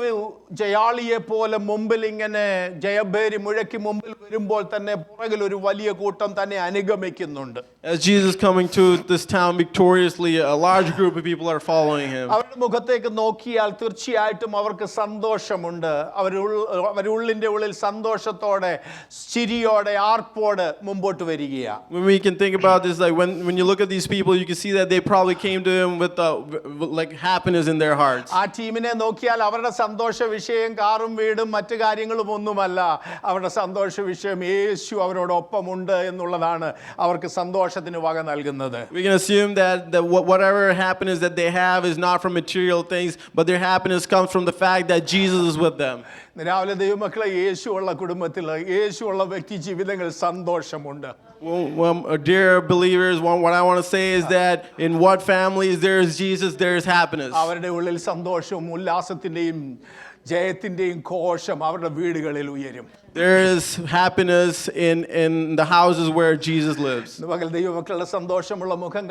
ജയാളിയെ പോലെ മുമ്പിൽ ഇങ്ങനെ ജയഭേരി മുഴക്കി മുമ്പിൽ വരുമ്പോൾ തന്നെ പുറകിൽ ഒരു വലിയ കൂട്ടം തന്നെ അനുഗമിക്കുന്നുണ്ട്. As Jesus coming to this town victoriously, a large group of people are following him. അവരുടെ മുഖത്തേക്ക് നോക്കിയാൽ തീർച്ചയായിട്ടും അവർക്ക് സന്തോഷമുണ്ട്. അവരുള്ളിന്റെ ഉള്ളിൽ സന്തോഷത്തോടെ, ചിരിയോടെ, ആർപ്പോടെ മുമ്പോട്ട് വരികയാ. When we can think about this, like when you look at these people, you can see that they probably came to him with like happiness in their hearts. ആ ടീമിനെ നോക്കിയാൽ അവരുടെ സന്തോഷ വിഷയം കാറും വീടും മറ്റു കാര്യങ്ങളും ഒന്നുമല്ല. അവരുടെ സന്തോഷ വിഷയം യേശു അവരോടൊപ്പമുണ്ട് എന്നുള്ളതാണ് അവർക്ക് സന്തോഷത്തിന് വക നൽകുന്നത്. We can assume that whatever happiness that they have is not from material things, but their happiness comes from the fact that Jesus is with them. രാവിലെ ദൈവമക്കളെ, യേശുവുള്ള കുടുംബത്തിൽ, യേശുവുള്ള വ്യക്തി ജീവിതങ്ങൾ സന്തോഷമുണ്ട്. Well, dear believers, what I want to say is that in what families there is Jesus, there is happiness. അവരുടെ ഉള്ളിൽ സന്തോഷവും ഉല്ലാസത്തിന്റെയും ജയത്തിൻ്റെയും ഘോഷം അവരുടെ വീടുകളിൽ ഉയരും. There is happiness in the houses where Jesus lives. പകൽ ദൈവമക്കളുടെ സന്തോഷമുള്ള മുഖം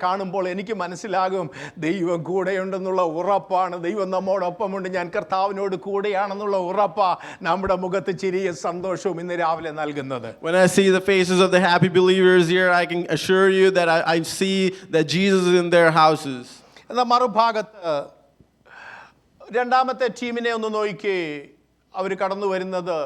കാണുമ്പോൾ എനിക്ക് മനസ്സിലാകും ദൈവം കൂടെയുണ്ടെന്നുള്ള ഉറപ്പാണ്. ദൈവം നമ്മോടൊപ്പമുണ്ട്, ഞാൻ കർത്താവിനോട് കൂടെയാണെന്നുള്ള ഉറപ്പാ നമ്മുടെ മുഖത്ത് ചിരിയും സന്തോഷവും ഇന്ന് രാവിലെ നൽകുന്നത്. When I see the faces of the happy believers here, I can assure you that I see that Jesus is in their houses. എന്നാൽ മറുഭാഗത്ത് രണ്ടാമത്തെ ടീമിനെ ഒന്ന് നോക്കി. അവർ കടന്നു വരുന്നത്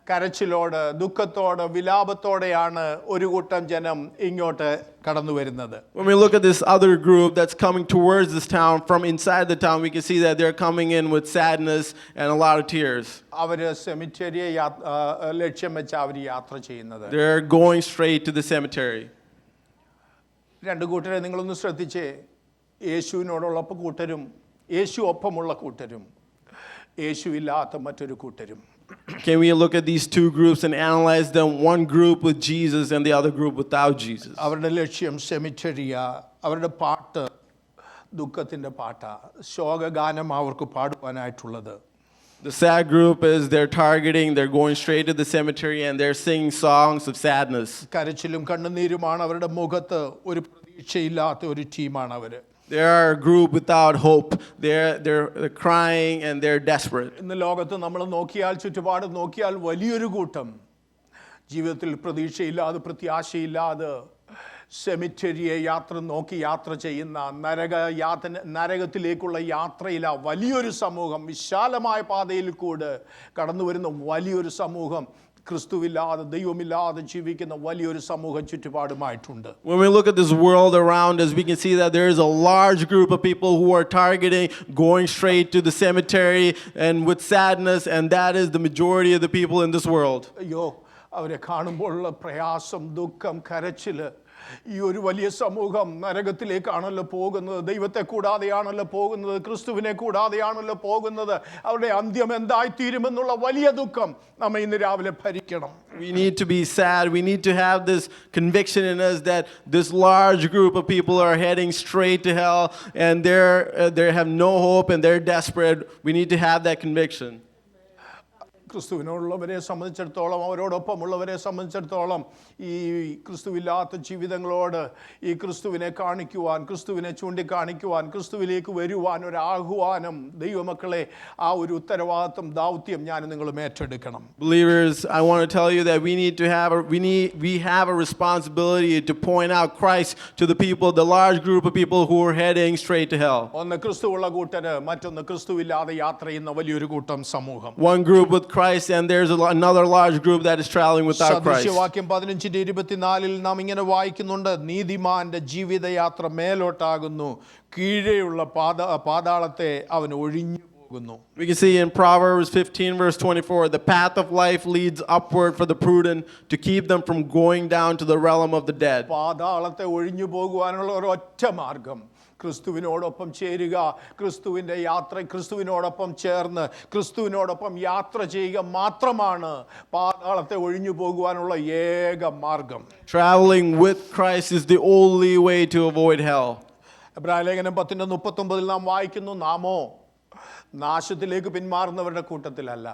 കരച്ചിലോട്, ദുഃഖത്തോട്, വിലാപത്തോടെയാണ് ഒരു കൂട്ടം ജനം ഇങ്ങോട്ട് കടന്നു വരുന്നത്. When we look at this other group that's coming towards this town, from inside the town, we can see that they're coming in with sadness and a lot of tears. അവർ സെമിറ്ററിയെ ലക്ഷ്യം വെച്ച് അവർ യാത്ര ചെയ്യുന്നത്. They're going straight to the cemetery. രണ്ട് കൂട്ടരെ നിങ്ങളൊന്ന് ശ്രദ്ധിച്ചേ. യേശുവിനോടുള്ള കൂട്ടരും യേശു ഒപ്പമുള്ള കൂട്ടരും യേശുവില്ലാത്ത മറ്റൊരു കൂട്ടരും. Can we look at these two groups and analyze them? One group with Jesus and the other group without Jesus. അവരുടെ ലക്ഷ്യം സെമിറ്ററിയ. അവരുടെ പാട്ട് ദുഃഖത്തിൻ്റെ പാട്ടാ, ശോകഗാനം അവർക്ക് പാടുവാനായിട്ടുള്ളത്. The sad group is they're targeting, they're going straight to the cemetery and they're singing songs of sadness. കരച്ചിലും കണ്ണുനീരുമാണ് അവരുടെ മുഖത്ത്. ഒരു പ്രതീക്ഷയില്ലാത്ത ഒരു ടീമാണ് അവര്. They are a group without hope. They're crying and they're desperate. ഇന്ന് ലോകത്ത് നമ്മൾ നോക്കിയാൽ, ചുറ്റുപാട് നോക്കിയാൽ വലിയൊരു കൂട്ടം ജീവിതത്തിൽ പ്രതീക്ഷയില്ലാതെ, പ്രത്യാശയില്ലാതെ സെമിറ്ററിയെ യാത്ര ചെയ്യുന്ന നരകത്തിലേക്കുള്ള യാത്രയില വലിയൊരു സമൂഹം, വിശാലമായ പാതയിൽ കൂടെ കടന്നു വരുന്ന വലിയൊരു സമൂഹം, ക്രിസ്തുവില്ലാതെ ദൈവമില്ലാതെ ജീവിക്കുന്ന വലിയൊരു സമൂഹം ചുറ്റുപാടുമായിട്ടുണ്ട്. When we look at this world around us, we can see that there is a large group of people who are targeting, going straight to the cemetery and with sadness, and that is the majority of the people in this world. അയ്യോ, അവരെ കാണുമ്പോഴുള്ള പ്രയാസം, ദുഃഖം, കരച്ചില്. ഈ ഒരു വലിയ സമൂഹം നരകത്തിലേക്കാണല്ലോ പോകുന്നത്, ദൈവത്തെ കൂടാതെയാണല്ലോ പോകുന്നത്, ക്രിസ്തുവിനെ കൂടാതെയാണല്ലോ പോകുന്നത്. അവരുടെ അന്ത്യം എന്തായിത്തീരുമെന്നുള്ള വലിയ ദുഃഖം നമ്മെ ഇന്ന് രാവിലെ ഭരിക്കണം. We need to be sad. We need to have this conviction in us that this large group of people are heading straight to hell and they have no hope and they're desperate. We need to have that conviction. ക്രിസ്തുവിനോടുള്ളവരെ സംബന്ധിച്ചിടത്തോളം, അവരോടൊപ്പമുള്ളവരെ സംബന്ധിച്ചിടത്തോളം ഈ ക്രിസ്തുവില്ലാത്ത ജീവിതങ്ങളോട് ഈ ക്രിസ്തുവിനെ കാണിക്കുവാൻ, ക്രിസ്തുവിനെ ചൂണ്ടിക്കാണിക്കുവാൻ, ക്രിസ്തുവിലേക്ക് വരുവാൻ ഒരു ആഹ്വാനം, ദൈവമക്കളെ ആ ഒരു ഉത്തരവാദിത്വം, ദൗത്യം ഞാൻ നിങ്ങളും ഏറ്റെടുക്കണം. Believers, I want to tell you that we have a responsibility to point out Christ to the people, the large group of people who are heading straight to hell. ഒന്ന് ക്രിസ്തുവുള്ള കൂട്ടര്, മറ്റൊന്ന് ക്രിസ്തുവില്ലാതെ യാത്ര ചെയ്യുന്ന വലിയൊരു കൂട്ടം സമൂഹം. One group with Christ and there's another large group that is traveling without Christ. സദൃശവാക്യം 15:24 നാം ഇങ്ങനെ വായിക്കുന്നുണ്ട്, നീതിമാന്റെ ജീവിതയാത്ര മേലോട്ടാകുന്നു, കീഴെയുള്ള പാതാളത്തെ അവൻ ഒഴിഞ്ഞു പോകുന്നു. We can see in Proverbs 15 verse 24, the path of life leads upward for the prudent to keep them from going down to the realm of the dead. പാതാളത്തെ ഒഴിഞ്ഞു പോകുവാനുള്ള ഒരൊറ്റ മാർഗം ക്രിസ്തുവിനോടൊപ്പം ചേരുക, ക്രിസ്തുവിൻ്റെ യാത്ര, ക്രിസ്തുവിനോടൊപ്പം ചേർന്ന് ക്രിസ്തുവിനോടൊപ്പം യാത്ര ചെയ്യുക മാത്രമാണ് പാതാളത്തെ ഒഴിഞ്ഞു പോകുവാനുള്ള ഏക മാർഗം. Traveling with Christ is the only way to avoid hell. എബ്രായലേഖനം 10:39 നാം വായിക്കുന്നു, നാമോ നാശത്തിലേക്ക് പിന്മാറുന്നവരുടെ കൂട്ടത്തിലല്ല,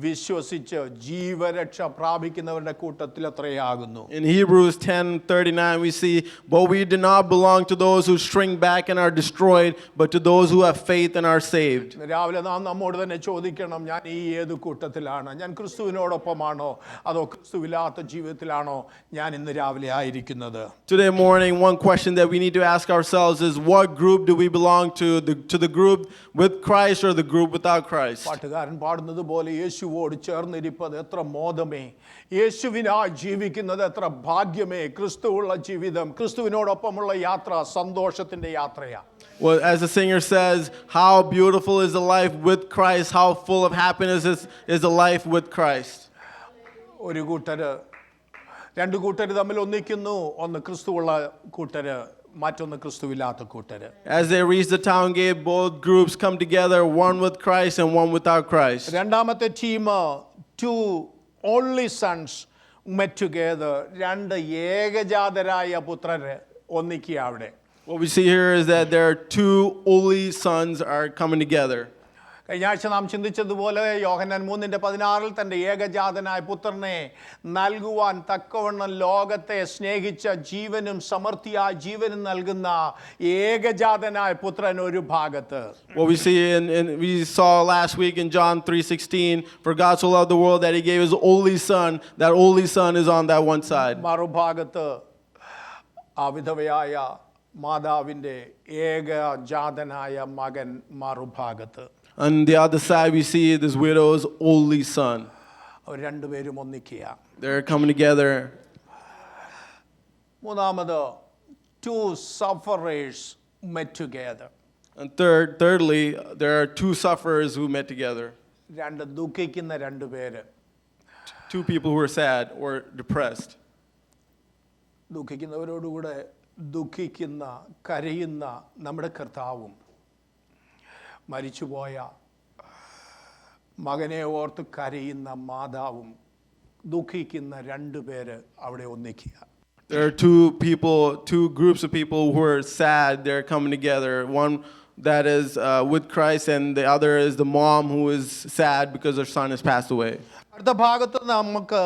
വിശ്വസിച്ച് ജീവരക്ഷ പ്രാപിക്കുന്നവരുടെ കൂട്ടത്തിൽ അത്രയാകുന്നു. In Hebrews 10:39 we see, but we do not belong to those who shrink back and are destroyed, but to those who have faith and are saved. രാവിലെ നാം നമ്മോട് തന്നെ ചോദിക്കണം, ഞാൻ ഈ ഏത് കൂട്ടത്തിലാണ്? ഞാൻ ക്രിസ്തുവിനോടൊപ്പമാണോ അതോ ക്രിസ്തുവില്ലാത്ത ജീവിതത്തിലാണോ ഞാൻ ഇന്ന് രാവിലെ ആയിരിക്കുന്നത്? Today morning, one question that we need to ask ourselves is, what group do we belong to? The group with Christ or the group without Christ? പാട്ടുകാരൻ പാടുന്നത് പോലെ യേശുവോട് ചേർന്നിരിപ്പത് എത്ര മോദമേ, യേശുവിനായി ജീവിക്കുന്നത് എത്ര ഭാഗ്യമേ. ക്രിസ്തുവുള്ള ജീവിതം, ക്രിസ്തുവിനോടൊപ്പമുള്ള യാത്ര സന്തോഷത്തിന്റെ യാത്രയാ. Well, as the singer says, how beautiful is the life with Christ, how full of happiness is the life with Christ. ഒരു കൂട്ടര്, രണ്ട് കൂട്ടര് തമ്മിൽ ഒന്നിക്കുന്നു, ഒന്ന് ക്രിസ്തുവുള്ള കൂട്ടര്, മറ്റൊന്ന് ക്രിസ്തുവില്ലാത്ത കൂട്ടര്. As they reach the town gate, both groups come together, one with Christ and one without Christ. രണ്ടാമത്തെ team, two only sons met together, രണ്ട് ഏകജാതരായ പുത്രര് ഒന്നിക്കുക അവിടെ. What we see here is that there are two only sons are coming together. കഴിഞ്ഞ ആഴ്ച നാം ചിന്തിച്ചതുപോലെ യോഹന്നാൻ 3:16 തൻ്റെ ഏകജാതനായ പുത്രനെ നൽകുവാൻ തക്കവണ്ണം ലോകത്തെ സ്നേഹിച്ച ജീവനും സമൃദ്ധിയായ ജീവനും നൽകുന്ന ഏകജാതനായ പുത്രൻ ഒരു ഭാഗത്ത്. What we see we saw last week in John 3:16, for God so loved the world that he gave his only son. That only son is on that one side. മറുഭാഗത്ത് ആ വിധവയായ മാതാവിൻ്റെ ഏകജാതനായ മകൻ മറുഭാഗത്ത്. On the other side, we see this widow's only son. അവർ രണ്ടുപേരും ഒന്നിക്കുക. They're coming together. മൂന്നാമത്, two sufferers met together. And thirdly, there are two sufferers who met together. രണ്ട് ദുഃഖിക്കുന്ന രണ്ടുപേര്. Two people who are sad or depressed. ദുഃഖിക്കുന്നവരോടുകൂടെ ദുഃഖിക്കുന്ന കരയുന്ന നമ്മുടെ കർത്താവും മരിച്ചുപോയ മകനെ ഓർത്ത് കരയുന്ന മാതാവും ദുഃഖിക്കുന്ന രണ്ടുപേര് അവിടെ ഒന്നിക്കുക. There are two groups of people who are sad. They're coming together. One that is with Christ, and the other is the mom who is sad because her son has passed away. അടുത്ത ഭാഗത്ത് നമുക്ക്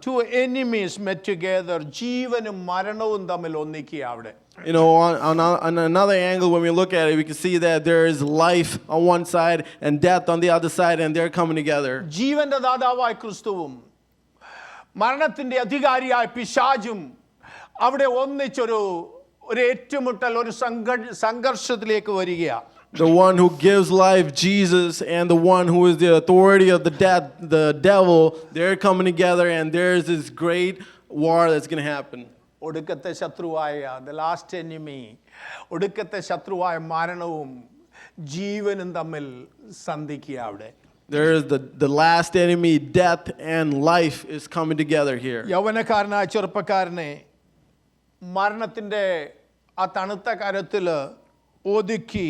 two enemies met together. ജീവനും മരണവും തമ്മിൽ ഒന്നിക്കുക അവിടെ. You know, on another angle, when we look at it, we can see that there is life on one side and death on the other side, and they're coming together. ജീവന്റെ ദാതാവായ ക്രിസ്തുവും മരണത്തിന്റെ അധികാരിയായ പിശാചും അവിടെ ഒന്നിച്ചൊരു ഏറ്റുമുട്ടൽ, ഒരു സംഘർഷത്തിലേക്ക് വരികയാണ്. The one who gives life, Jesus, and the one who is the authority of the death, the devil, they're coming together, and there's this great war that's going to happen. ഒടുക്കത്തെ ശത്രുവായ the last enemy, ഒടുക്കത്തെ ശത്രുവായ മരണവും ജീവനും തമ്മിൽ സന്ധിക്കുക അവിടെ. There is the last enemy, death and life is coming together here. യൗവനക്കാരനായ ചെറുപ്പക്കാരനെ മരണത്തിൻ്റെ ആ തണുത്ത കരത്തിൽ ഒതുക്കി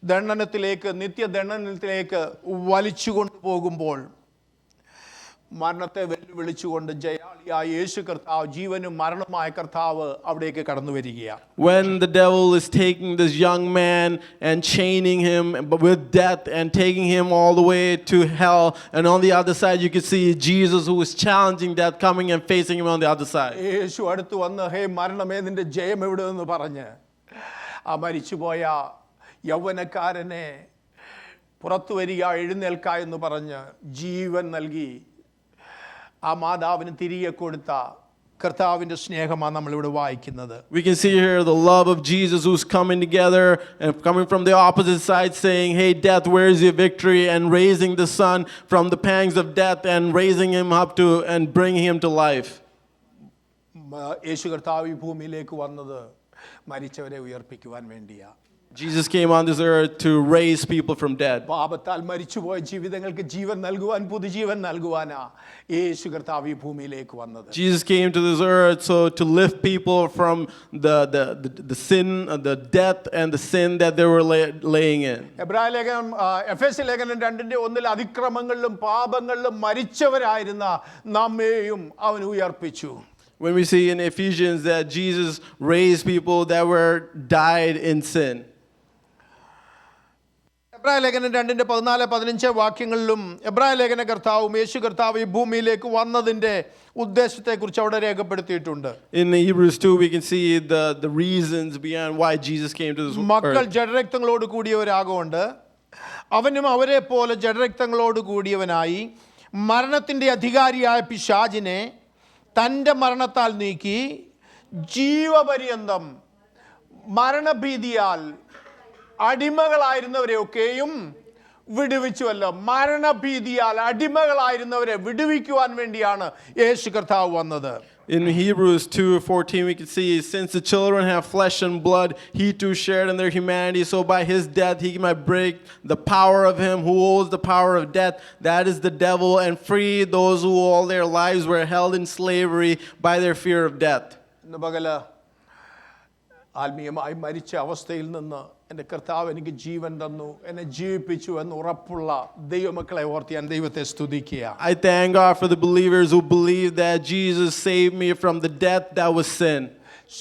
ദണ്ഡനത്തിലേക്ക്, നിത്യദണ്ഡനത്തിലേക്ക് വലിച്ചുകൊണ്ട് പോകുമ്പോൾ മരണത്തെ വെല്ലുവിളിച്ചുകൊണ്ട് ജയാളിയായ യേശു കർത്താവ്, ജീവനും മരണമായ കർത്താവ് അവിടേക്ക് കടന്നു വരികയാണ്. When the devil is taking this young man and chaining him with death and taking him all the way to hell, and on the other side you can see Jesus who is challenging death, coming and facing him on the other side. യേശു അടുത്ത് വന്ന്, ഹേ മരണമേ നിന്റെ ജയം എവിടെ എന്ന് പറഞ്ഞ് ആ മരിച്ചുപോയ യൗവനക്കാരനെ പുറത്തു വരിക, എഴുന്നേൽക്ക എന്ന് പറഞ്ഞ് ജീവൻ നൽകി ആ മാതാവിന് തിരികെ കൊടുത്ത കർത്താവിന്റെ സ്നേഹമാണ് നമ്മളിവിടെ വായിക്കുന്നത്. We can see here the love of Jesus who's coming together and coming from the opposite side, saying, hey death, where is your victory? And raising the son from the pangs of death and raising him up to and bringing him to life. യേശു കർത്താവ് ഈ ഭൂമിയിലേക്ക് വന്നത് മരിച്ചവരെ ഉയർപ്പിക്കുവാൻ വേണ്ടിയാ. Jesus came on this earth to raise people from dead. പാപത്താൽ മരിച്ചുപോയ ജീവിതങ്ങൾക്ക് ജീവൻ നൽകുവാൻ, പുതുജീവൻ നൽകുവാനാ യേശു കർത്താവ് ഈ ഭൂമിയിലേക്ക് വന്നത്. Jesus came to this earth so to lift people from the sin, the death and the sin that they were laying in. എബ്രായ ലേഖനം, എഫെസ്യ ലേഖനം 2:1 അതിക്രമങ്ങളിലും പാപങ്ങളിലും മരിച്ചവരായിരുന്ന നമ്മെയും അവൻ ഉയർപ്പിച്ചു. When we see in Ephesians that Jesus raised people that were died in sin. എബ്രായ ലേഖനം 2:14-15 വാക്യങ്ങളിലും എബ്രായ ലേഖന കർത്താവും യേശു കർത്താവ് ഈ ഭൂമിയിലേക്ക് വന്നതിന്റെ ഉദ്ദേശത്തെക്കുറിച്ച് അവിടെ രേഖപ്പെടുത്തിയിട്ടുണ്ട്. In Hebrews 2 we can see the reasons behind why Jesus came to this മക്കൾ earth. ജഡരക്തങ്ങളോട് കൂടിയവരാകൊണ്ട് അവനും അവരെ പോലെ ജഡരക്തങ്ങളോട് കൂടിയവനായി മരണത്തിന്റെ അധികാരിയായ പിശാചിനെ തൻ്റെ മരണത്താൽ നീക്കി ജീവപര്യന്തം മരണഭീതിയാൽ അടിമകളായിരുന്നവരെയൊക്കെയും വിടുവിച്ചുവല്ലോ. മരണഭീതിയാൽ അടിമകളായിരുന്നവരെ വിടുവിക്കുവാൻ വേണ്ടിയാണ് യേശു കർത്താവ് വന്നത്. In Hebrews 2:14 we can see, since the children have flesh and blood, he too shared in their humanity, so by his death he might break the power of him who holds the power of death, that is the devil, and free those who all their lives were held in slavery by their fear of death. ഇന്ന് പകല് ആത്മീയമായി മരിച്ച അവസ്ഥയിൽ നിന്ന് എൻ്റെ കർത്താവ് എനിക്ക് ജീവൻ തന്നു, എന്നെ ജീവിപ്പിച്ചു എന്ന് ഉറപ്പുള്ള ദൈവമക്കളെ ഓർത്ത് ഞാൻ ദൈവത്തെ സ്തുതിക്കുക. I thank God for the believers who believe that Jesus saved me from the death that was sin.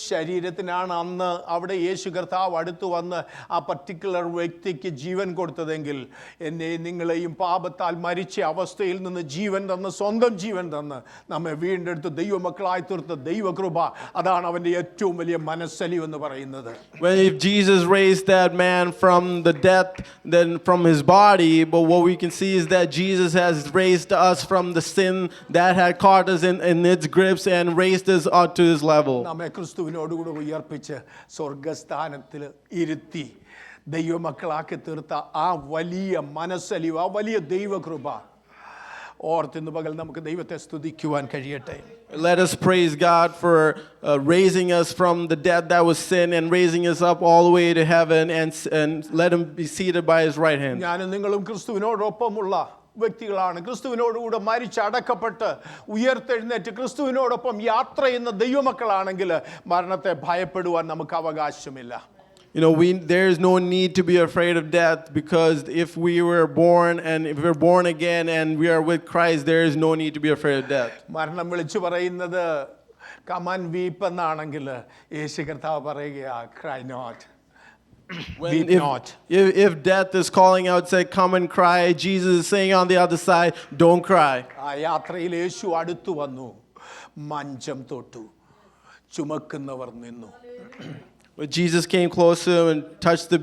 ശരീരത്തിനാണ് അന്ന് അവിടെ യേശു കർത്താവ് അടുത്ത് വന്ന് ആ പർട്ടിക്കുലർ വ്യക്തിക്ക് ജീവൻ കൊടുത്തതെങ്കിൽ എന്നെയും നിങ്ങളെയും പാപത്താൽ മരിച്ച അവസ്ഥയിൽ നിന്ന് ജീവൻ തന്ന്, സ്വന്തം ജീവൻ തന്ന് നമ്മെ വീണ്ടെടുത്ത് ദൈവമക്കളായി തീർത്ത ദൈവകൃപ, അതാണ് അവൻ്റെ ഏറ്റവും വലിയ മനസ്സലിവെന്ന് പറയുന്നത്. When if Jesus raised that man from the death, then from his body, but what we can see is that Jesus has raised us from the sin that had caught us in its grips and raised us up to his level. നമ്മെ ക്രിസ്തുവിനോടുകൂടെ ഉയർപ്പിച്ച് സ്വർഗസ്ഥാനത്തിൽ ഇരുത്തി ദൈവമക്കളാക്കി തീർത്ത ആ വലിയ മനസ്സലിവ്, ആ വലിയ ദൈവകൃപ ഓർത്തിന്ന് പകൽ നമുക്ക് ദൈവത്തെ സ്തുതിക്കുവാൻ കഴിയട്ടെ. Let us praise God for raising us from the death that was sin and raising us up all the way to heaven, and let him be seated by his right hand. ഞാനും നിങ്ങളും ക്രിസ്തുവിനോടൊപ്പമുള്ള വ്യക്തികളാണ്. ക്രിസ്തുവിനോടുകൂടെ മരിച്ചടക്കപ്പെട്ട് ഉയർത്തെഴുന്നേറ്റ് ക്രിസ്തുവിനോടൊപ്പം യാത്ര ചെയ്യുന്ന ദൈവമക്കളാണെങ്കിൽ മരണത്തെ ഭയപ്പെടുവാൻ നമുക്ക് അവകാശമില്ല. You know, there is no need to be afraid of death, because if we were born and if we're born again and we are with Christ, there is no need to be afraid of death. മരണം വിളിച്ചു പറയുന്നത് come on വീപ്പ് എന്നാണെങ്കിൽ യേശു കർത്താവ് പറയുകയാ, cry not. Weep not. If death is calling out, say, come and cry, Jesus is saying on the other side, don't cry. ആ യാത്രയിൽ യേശു അടുത്തു വന്നു, മഞ്ചം തൊട്ടു, ചുമക്കുന്നവർ നിന്നു. When Jesus came close to him and touched the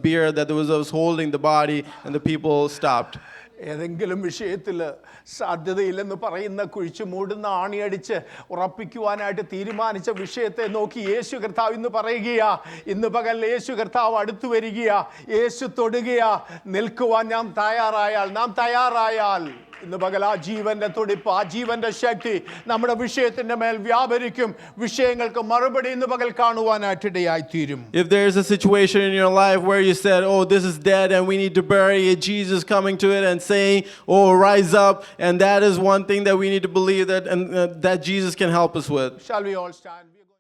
bier that was holding the body, and the people stopped. ഏതെങ്കിലും വിഷയത്തിൽ സാധ്യതയില്ലെന്ന് പറയുന്ന, കുഴിച്ചു മൂടുന്ന, ആണിയടിച്ച് ഉറപ്പിക്കുവാനായിട്ട് തീരുമാനിച്ച വിഷയത്തെ നോക്കി യേശു കർത്താവ് ഇന്ന് പറയുകയാ, ഇന്ന് പകൽ യേശു കർത്താവ് അടുത്തു വരികയാ, യേശു തൊടുകയാ. നിൽക്കുവാൻ നാം തയ്യാറായാൽ ഇന്ന് പകൽ ആ ജീവന്റെ തുടിപ്പ്, ആ ജീവന്റെ ശക്തി നമ്മുടെ വിഷയത്തിന്റെ മേൽ വ്യാപരിക്കും. വിഷയങ്ങൾക്ക് മറുപടി ഇന്ന് പകൽ കാണുവാനായിട്ടിടയായി തീരും. If there's a situation in your life where you said, oh, this is dead and we need to bury it, Jesus coming to it and saying, oh, rise up, and that is one thing that we need to believe that Jesus can help us with. Shall we all stand?